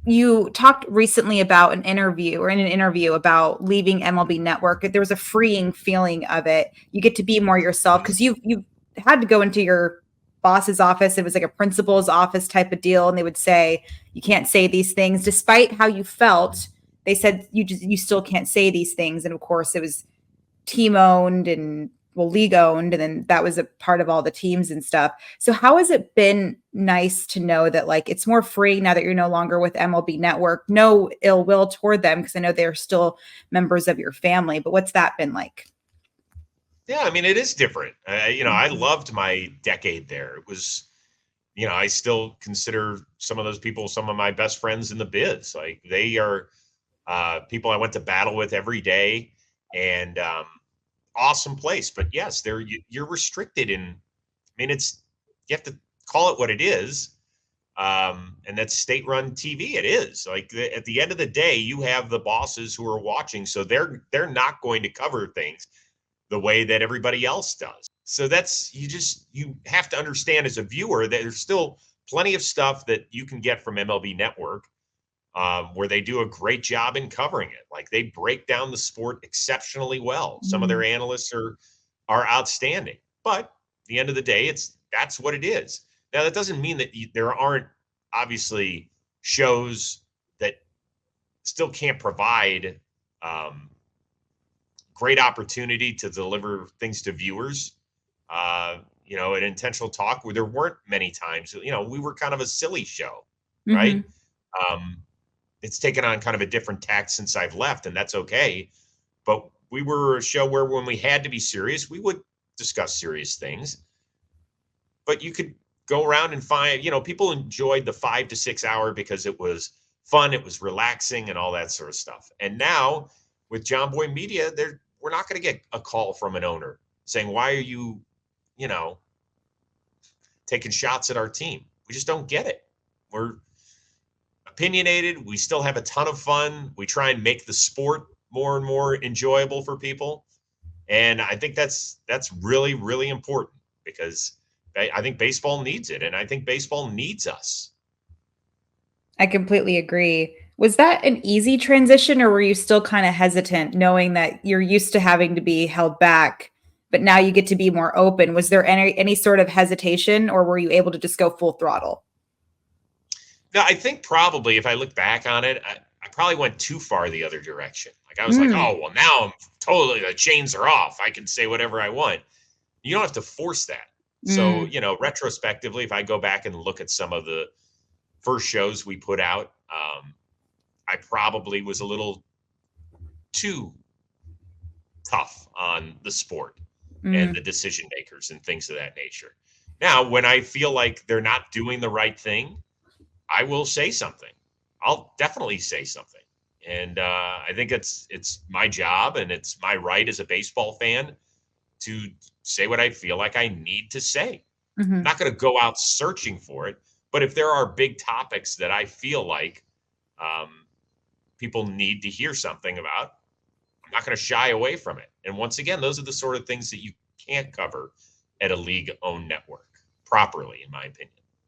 you talked recently about an interview or in an interview about leaving MLB Network. There was a freeing feeling of it. You get to be more yourself because you had to go into your boss's office. It was like a principal's office type of deal, and they would say you can't say these things, despite how you felt. They said you still can't say these things, and of course it was team owned and well league owned, and then that was a part of all the teams and stuff. So how has it been nice to know that like it's more free now that you're no longer with MLB Network? No ill will toward them because I know they're still members of your family, but what's that been like? Yeah, I mean, it is different. I Mhm. loved my decade there. It was, I still consider some of those people some of my best friends in the biz. Like they are people I went to battle with every day, and awesome place. But yes, you're restricted in. I mean, it's you have to call it what it is, and that's state-run TV. It is like at the end of the day, you have the bosses who are watching, so they're not going to cover things the way that everybody else does. So that's you have to understand as a viewer that there's still plenty of stuff that you can get from MLB Network where they do a great job in covering it. Like they break down the sport exceptionally well. Some of their Mhm. analysts are outstanding. But at the end of the day, that's what it is. Now that doesn't mean that there aren't obviously shows that still can't provide um, great opportunity to deliver things to viewers. An intentional talk where there weren't many times. We were kind of a silly show, right? Mhm. Um, it's taken on kind of a different tack since I've left, and that's okay. But we were a show where when we had to be serious, we would discuss serious things. But you could go around and find, people enjoyed the 5 to 6 hour because it was fun, it was relaxing, and all that sort of stuff. And now with John Boy Media, we're not going to get a call from an owner saying, "Why are you, you know, taking shots at our team?" We just don't get it. We're opinionated. We still have a ton of fun. We try and make the sport more and more enjoyable for people. And I think that's really, really important because I think baseball needs it. And I think baseball needs us. I completely agree. Was that an easy transition, or were you still kind of hesitant knowing that you're used to having to be held back, but now you get to be more open? Was there any sort of hesitation, or were you able to just go full throttle? Now, I think probably if I look back on it, I probably went too far the other direction. Like I was like, Mm, oh, well, now I'm totally, the chains are off. I can say whatever I want. You don't have to force that. So, mm. retrospectively, if I go back and look at some of the first shows we put out, I probably was a little too tough on the sport and the Mm. decision makers and things of that nature. Now, when I feel like they're not doing the right thing, I will say something. I'll definitely say something. And I think it's my job and it's my right as a baseball fan to say what I feel like I need to say. I'm Mhm. not going to go out searching for it, but if there are big topics that I feel like um, people need to hear something about, I'm not going to shy away from it. And once again, those are the sort of things that you can't cover at a league owned network properly, in my opinion.